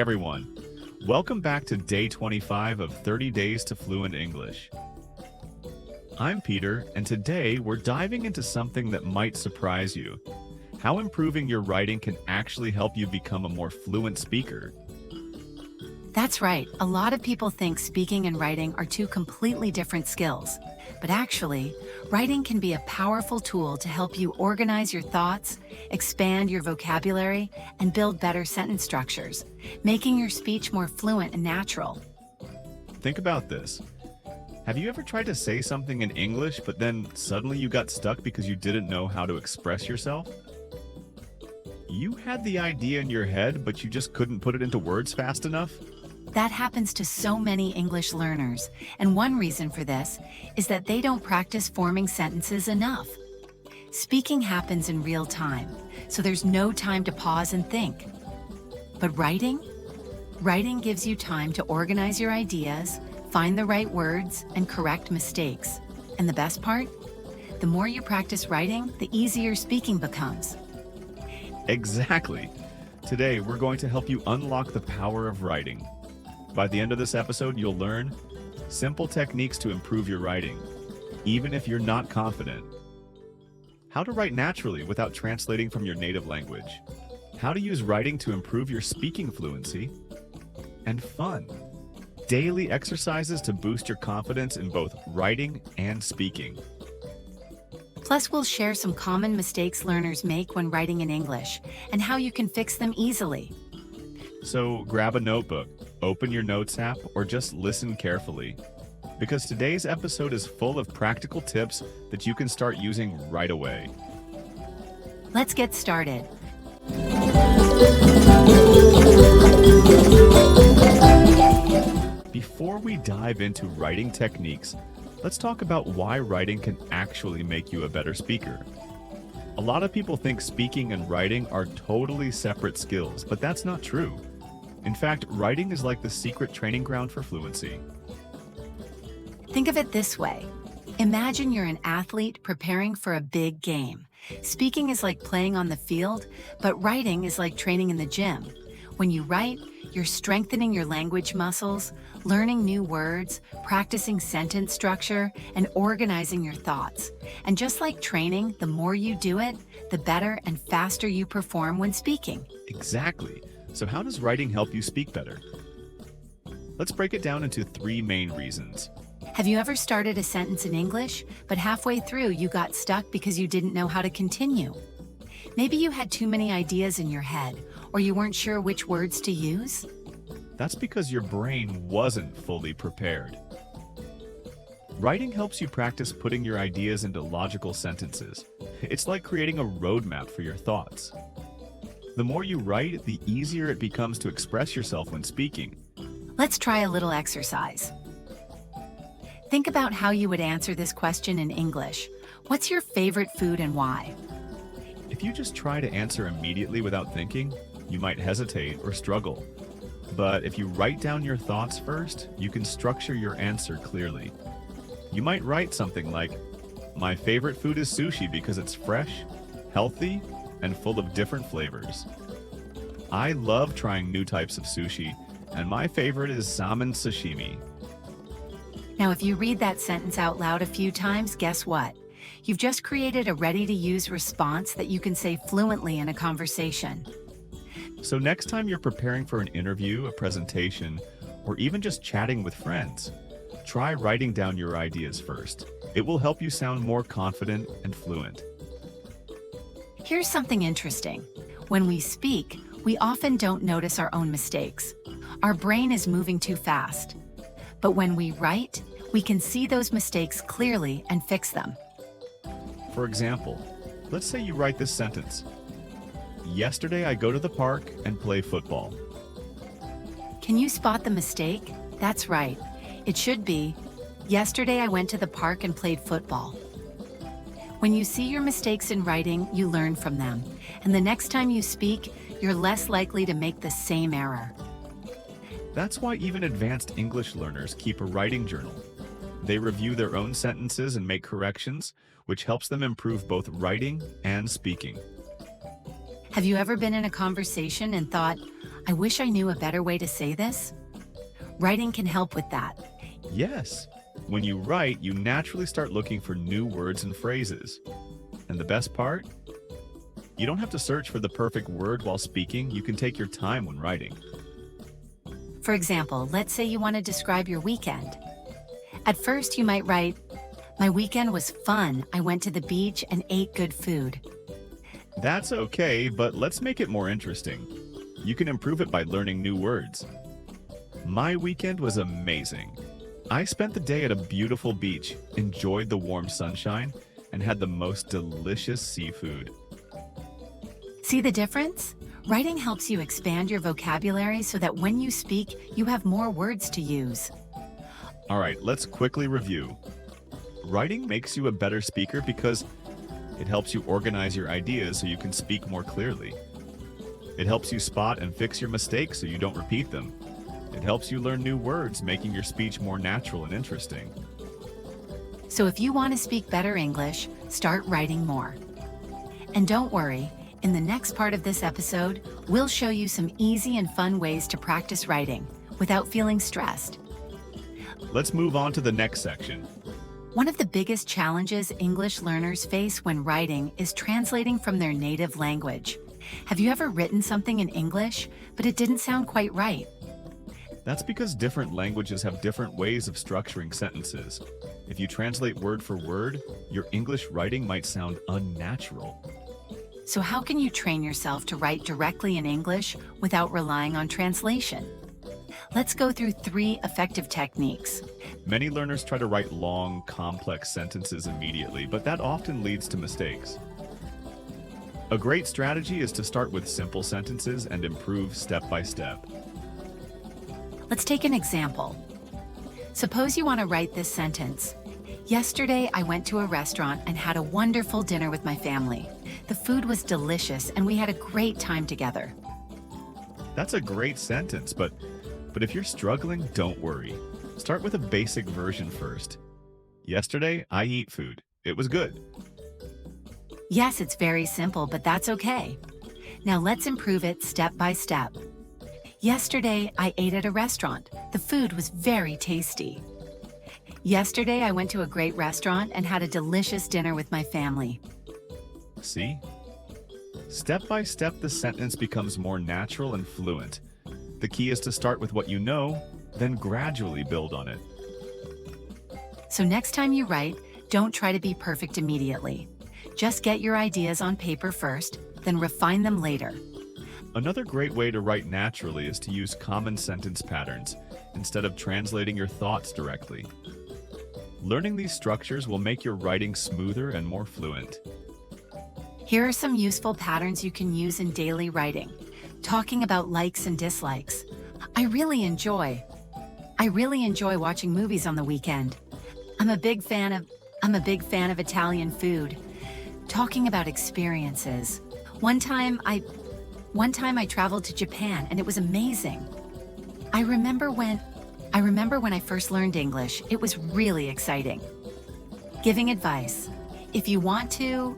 everyone. Welcome back to day 25 of 30 Days to Fluent English. I'm Peter, and today we're diving into something that might surprise you: how improving your writing can actually help you become a more fluent speaker. That's right. A lot of people think speaking and writing are two completely different skills. But actually, writing can be a powerful tool to help you organize your thoughts, expand your vocabulary, and build better sentence structures, making your speech more fluent and natural. Think about this. Have you ever tried to say something in English, but then suddenly you got stuck because you didn't know how to express yourself? You had the idea in your head, but you just couldn't put it into words fast enough? That happens to so many English learners, and one reason for this is that they don't practice forming sentences enough. Speaking happens in real time, so there's no time to pause and think. But writing gives you time to organize your ideas, find the right words, and correct mistakes. And the best part? The more you practice writing, the easier speaking becomes. Exactly. Today, we're going to help you unlock the power of writing. By the end of this episode, you'll learn simple techniques to improve your writing, even if you're not confident. How to write naturally without translating from your native language. How to use writing to improve your speaking fluency. And fun. Daily exercises to boost your confidence in both writing and speaking. Plus, we'll share some common mistakes learners make when writing in English and how you can fix them easily. So grab a notebook, open your notes app, or just listen carefully, because today's episode is full of practical tips that you can start using right away. Let's get started. Before we dive into writing techniques, let's talk about why writing can actually make you a better speaker. A lot of people think speaking and writing are totally separate skills, but that's not true. In fact, writing is like the secret training ground for fluency. Think of it this way. Imagine you're an athlete preparing for a big game. Speaking is like playing on the field, but writing is like training in the gym. When you write, you're strengthening your language muscles, learning new words, practicing sentence structure, and organizing your thoughts. And just like training, the more you do it, the better and faster you perform when speaking. Exactly. So how does writing help you speak better? Let's break it down into three main reasons. Have you ever started a sentence in English, but halfway through you got stuck because you didn't know how to continue? Maybe you had too many ideas in your head, or you weren't sure which words to use? That's because your brain wasn't fully prepared. Writing helps you practice putting your ideas into logical sentences. It's like creating a roadmap for your thoughts. The more you write, the easier it becomes to express yourself when speaking. Let's try a little exercise. Think about how you would answer this question in English. What's your favorite food and why? If you just try to answer immediately without thinking, you might hesitate or struggle. But if you write down your thoughts first, you can structure your answer clearly. You might write something like, "My favorite food is sushi because it's fresh, healthy, and full of different flavors. I love trying new types of sushi, and my favorite is salmon sashimi." Now, if you read that sentence out loud a few times, guess what? You've just created a ready-to-use response that you can say fluently in a conversation. So next time you're preparing for an interview, a presentation, or even just chatting with friends, try writing down your ideas first. It will help you sound more confident and fluent. Here's something interesting. When we speak, we often don't notice our own mistakes. Our brain is moving too fast. But when we write, we can see those mistakes clearly and fix them. For example, let's say you write this sentence: "Yesterday I go to the park and play football." Can you spot the mistake? That's right. It should be, "Yesterday I went to the park and played football." When you see your mistakes in writing, you learn from them. And the next time you speak, you're less likely to make the same error. That's why even advanced English learners keep a writing journal. They review their own sentences and make corrections, which helps them improve both writing and speaking. Have you ever been in a conversation and thought, I wish I knew a better way to say this. Writing can help with that. Yes. When you write, you naturally start looking for new words and phrases. And the best part? You don't have to search for the perfect word while speaking. You can take your time when writing. For example, let's say you want to describe your weekend. At first, you might write, "My weekend was fun. I went to the beach and ate good food." That's okay, but let's make it more interesting. You can improve it by learning new words. My weekend was amazing. I spent the day at a beautiful beach, enjoyed the warm sunshine, and had the most delicious seafood. See the difference? Writing helps you expand your vocabulary so that when you speak, you have more words to use. All right, let's quickly review. Writing makes you a better speaker because it helps you organize your ideas so you can speak more clearly. It helps you spot and fix your mistakes so you don't repeat them. It helps you learn new words, making your speech more natural and interesting. So if you want to speak better English, start writing more. And don't worry, in the next part of this episode, we'll show you some easy and fun ways to practice writing without feeling stressed. Let's move on to the next section. One of the biggest challenges English learners face when writing is translating from their native language. Have you ever written something in English, but it didn't sound quite right? That's because different languages have different ways of structuring sentences. If you translate word for word, your English writing might sound unnatural. So how can you train yourself to write directly in English without relying on translation? Let's go through 3 effective techniques. Many learners try to write long, complex sentences immediately, but that often leads to mistakes. A great strategy is to start with simple sentences and improve step by step. Let's take an example. Suppose you want to write this sentence. Yesterday, I went to a restaurant and had a wonderful dinner with my family. The food was delicious and we had a great time together. That's a great sentence, but if you're struggling, don't worry. Start with a basic version first. Yesterday, I eat food. It was good. Yes, it's very simple, but that's okay. Now let's improve it step by step. Yesterday, I ate at a restaurant. The food was very tasty. Yesterday, I went to a great restaurant and had a delicious dinner with my family. See? Step by step, the sentence becomes more natural and fluent. The key is to start with what you know, then gradually build on it. So next time you write, don't try to be perfect immediately. Just get your ideas on paper first, then refine them later. Another great way to write naturally is to use common sentence patterns instead of translating your thoughts directly. Learning these structures will make your writing smoother and more fluent. Here are some useful patterns you can use in daily writing. Talking about likes and dislikes. I really enjoy watching movies on the weekend. I'm a big fan of Italian food. Talking about experiences. One time I traveled to Japan and it was amazing. I remember when I first learned English, it was really exciting. Giving advice. If you want to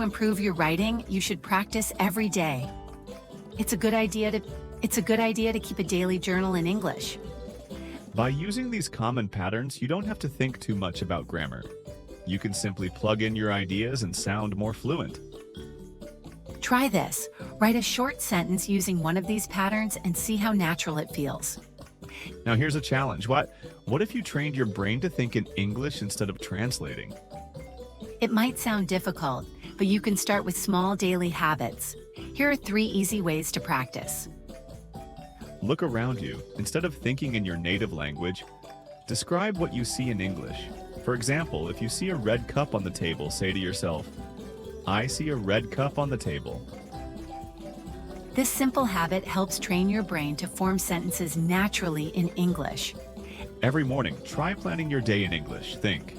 improve your writing, you should practice every day. It's a good idea to keep a daily journal in English. By using these common patterns, you don't have to think too much about grammar. You can simply plug in your ideas and sound more fluent. Try this. Write a short sentence using one of these patterns and see how natural it feels. Now here's a challenge. What if you trained your brain to think in English instead of translating? It might sound difficult, but you can start with small daily habits. Here are 3 easy ways to practice. Look around you. Instead of thinking in your native language, describe what you see in English. For example, if you see a red cup on the table, say to yourself, "I see a red cup on the table." This simple habit helps train your brain to form sentences naturally in English. Every morning, try planning your day in English. Think,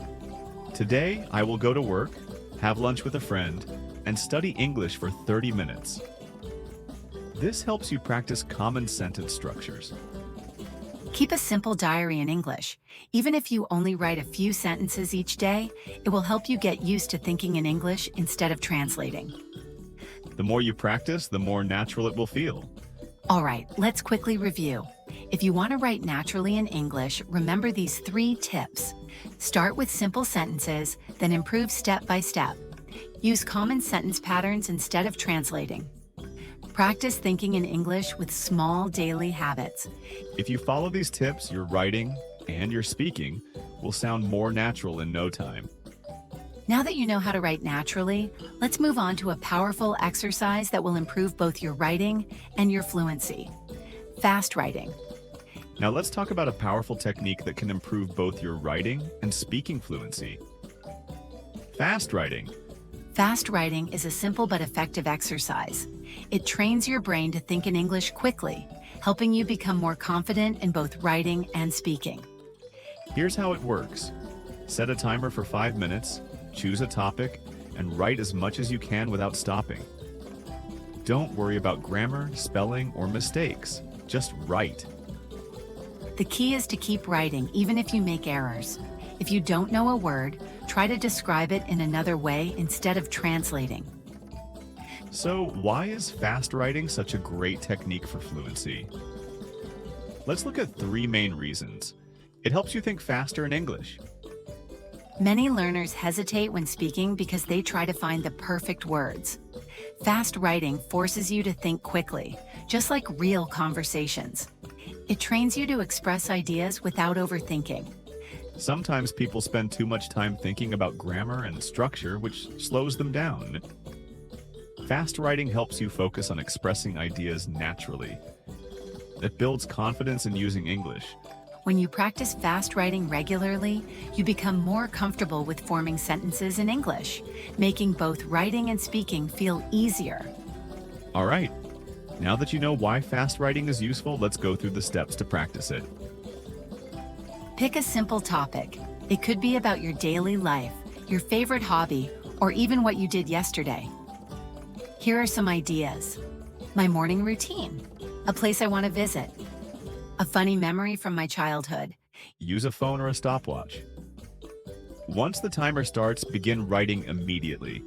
today I will go to work, have lunch with a friend, and study English for 30 minutes. This helps you practice common sentence structures. Keep a simple diary in English. Even if you only write a few sentences each day, it will help you get used to thinking in English instead of translating. The more you practice, the more natural it will feel. All right, let's quickly review. If you want to write naturally in English, remember these 3 tips. Start with simple sentences, then improve step by step. Use common sentence patterns instead of translating. Practice thinking in English with small daily habits. If you follow these tips, your writing and your speaking will sound more natural in no time. Now that you know how to write naturally, let's move on to a powerful exercise that will improve both your writing and your fluency. Fast writing. Now let's talk about a powerful technique that can improve both your writing and speaking fluency. Fast writing. Fast writing is a simple but effective exercise. It trains your brain to think in English quickly, helping you become more confident in both writing and speaking. Here's how it works. Set a timer for 5 minutes, choose a topic, and write as much as you can without stopping. Don't worry about grammar, spelling, or mistakes. Just write. The key is to keep writing even if you make errors. If you don't know a word, try to describe it in another way instead of translating. So, why is fast writing such a great technique for fluency? Let's look at 3 main reasons. It helps you think faster in English. Many learners hesitate when speaking because they try to find the perfect words. Fast writing forces you to think quickly, just like real conversations. It trains you to express ideas without overthinking. Sometimes people spend too much time thinking about grammar and structure, which slows them down. Fast writing helps you focus on expressing ideas naturally. It builds confidence in using English. When you practice fast writing regularly, you become more comfortable with forming sentences in English, making both writing and speaking feel easier. All right, now that you know why fast writing is useful, let's go through the steps to practice it. Pick a simple topic. It could be about your daily life, your favorite hobby, or even what you did yesterday. Here are some ideas. My morning routine, a place I want to visit, a funny memory from my childhood. Use a phone or a stopwatch. Once the timer starts, begin writing immediately.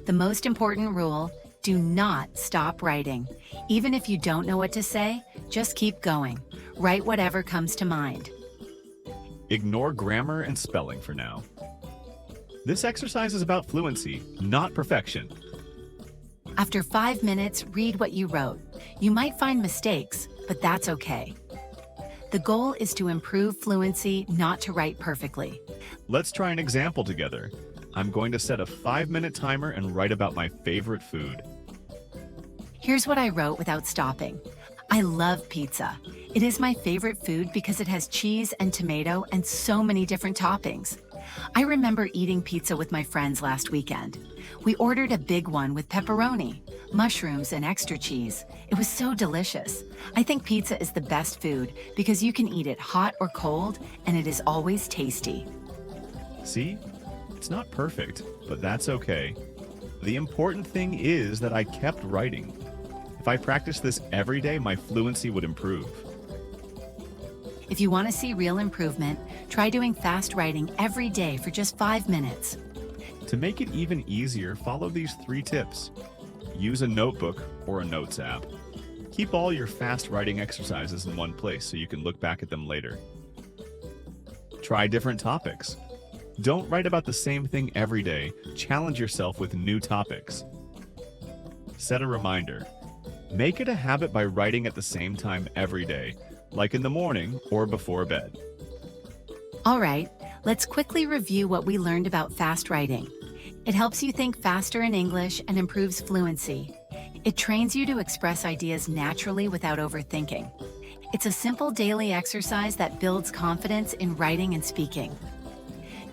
The most important rule, do not stop writing. Even if you don't know what to say, just keep going. Write whatever comes to mind. Ignore grammar and spelling for now. This exercise is about fluency, not perfection. After 5 minutes, read what you wrote. You might find mistakes, but that's okay. The goal is to improve fluency, not to write perfectly. Let's try an example together. I'm going to set a 5-minute timer and write about my favorite food. Here's what I wrote without stopping. I love pizza. It is my favorite food because it has cheese and tomato and so many different toppings. I remember eating pizza with my friends last weekend. We ordered a big one with pepperoni, mushrooms, and extra cheese. It was so delicious. I think pizza is the best food because you can eat it hot or cold, and it is always tasty. See? It's not perfect, but that's okay. The important thing is that I kept writing. If I practiced this every day, my fluency would improve. If you want to see real improvement, try doing fast writing every day for just 5 minutes. To make it even easier, follow these 3 tips. Use a notebook or a notes app. Keep all your fast writing exercises in one place so you can look back at them later. Try different topics. Don't write about the same thing every day. Challenge yourself with new topics. Set a reminder. Make it a habit by writing at the same time every day, like in the morning or before bed. All right, let's quickly review what we learned about fast writing. It helps you think faster in English and improves fluency. It trains you to express ideas naturally without overthinking. It's a simple daily exercise that builds confidence in writing and speaking.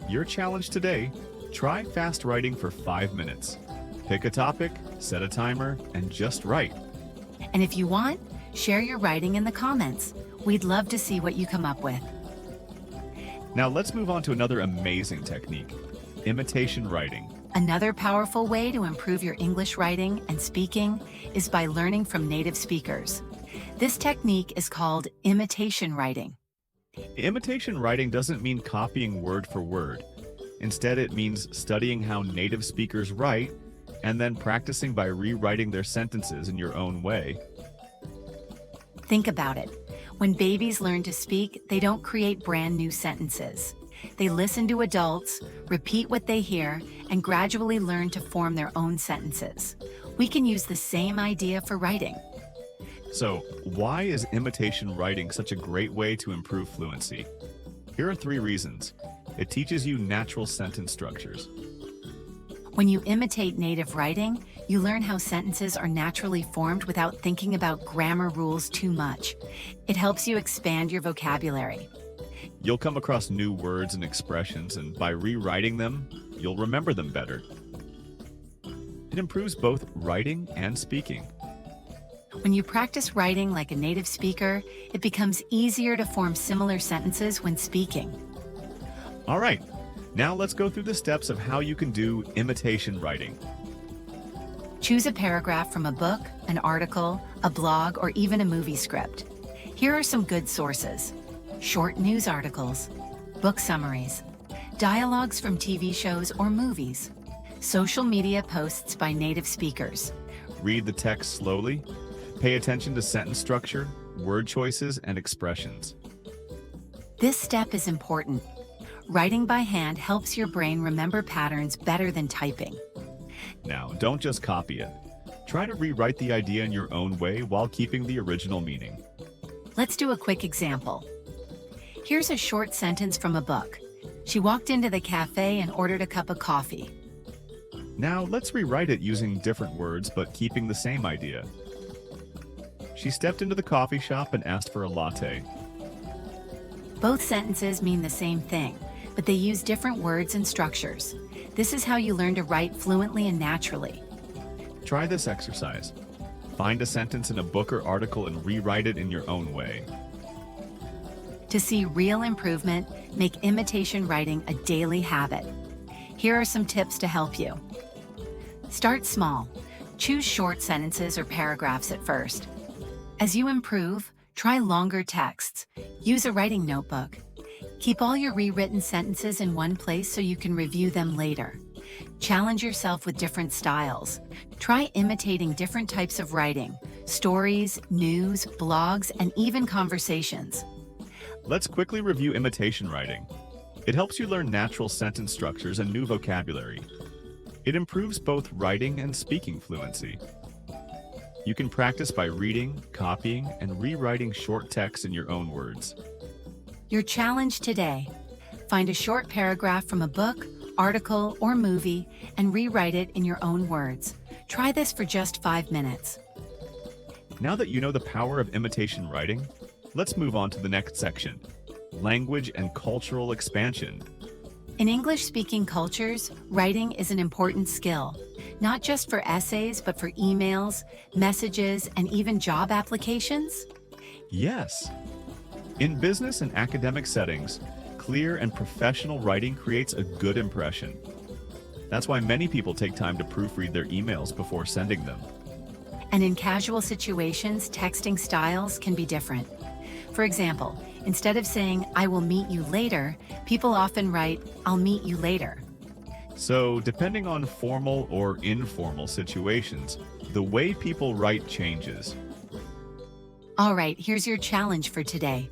Your challenge today, try fast writing for 5 minutes. Pick a topic, set a timer, and just write. And if you want, share your writing in the comments. We'd love to see what you come up with. Now let's move on to another amazing technique, imitation writing. Another powerful way to improve your English writing and speaking is by learning from native speakers. This technique is called imitation writing. Imitation writing doesn't mean copying word for word. Instead, it means studying how native speakers write and then practicing by rewriting their sentences in your own way. Think about it. When babies learn to speak, they don't create brand new sentences. They listen to adults, repeat what they hear, and gradually learn to form their own sentences. We can use the same idea for writing. So, why is imitation writing such a great way to improve fluency? Here are 3 reasons. It teaches you natural sentence structures. When you imitate native writing, you learn how sentences are naturally formed without thinking about grammar rules too much. It helps you expand your vocabulary. You'll come across new words and expressions, and by rewriting them, you'll remember them better. It improves both writing and speaking. When you practice writing like a native speaker, it becomes easier to form similar sentences when speaking. All right, now let's go through the steps of how you can do imitation writing. Choose a paragraph from a book, an article, a blog, or even a movie script. Here are some good sources: short news articles, book summaries, dialogues from TV shows or movies, social media posts by native speakers. Read the text slowly. Pay attention to sentence structure, word choices, and expressions. This step is important. Writing by hand helps your brain remember patterns better than typing. Now, don't just copy it. Try to rewrite the idea in your own way while keeping the original meaning. Let's do a quick example. Here's a short sentence from a book. She walked into the cafe and ordered a cup of coffee. Now, let's rewrite it using different words but keeping the same idea. She stepped into the coffee shop and asked for a latte. Both sentences mean the same thing, but they use different words and structures. This is how you learn to write fluently and naturally. Try this exercise. Find a sentence in a book or article and rewrite it in your own way. To see real improvement, make imitation writing a daily habit. Here are some tips to help you. Start small. Choose short sentences or paragraphs at first. As you improve, try longer texts. Use a writing notebook. Keep all your rewritten sentences in one place so you can review them later. Challenge yourself with different styles. Try imitating different types of writing: stories, news, blogs, and even conversations. Let's quickly review imitation writing. It helps you learn natural sentence structures and new vocabulary. It improves both writing and speaking fluency. You can practice by reading, copying, and rewriting short text in your own words. Your challenge today: find a short paragraph from a book, article, or movie and rewrite it in your own words. Try this for just 5 minutes. Now that you know the power of imitation writing, let's move on to the next section: language and cultural expansion. In English-speaking cultures, writing is an important skill, not just for essays, but for emails, messages, and even job applications. Yes. In business and academic settings, clear and professional writing creates a good impression. That's why many people take time to proofread their emails before sending them. And in casual situations, texting styles can be different. For example, instead of saying, "I will meet you later," people often write, "I'll meet you later." So, depending on formal or informal situations, the way people write changes. All right, here's your challenge for today.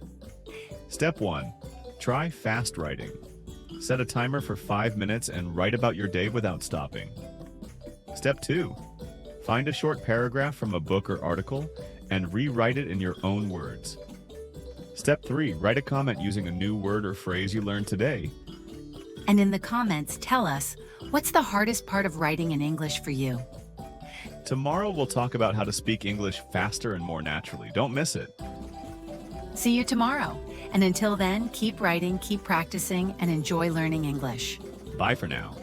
Step 1. Try fast writing. Set a timer for 5 minutes and write about your day without stopping. Step 2. Find a short paragraph from a book or article and rewrite it in your own words. Step 3. Write a comment using a new word or phrase you learned today. And in the comments, tell us, what's the hardest part of writing in English for you? Tomorrow we'll talk about how to speak English faster and more naturally. Don't miss it. See you tomorrow. And until then, keep writing, keep practicing, and enjoy learning English. Bye for now.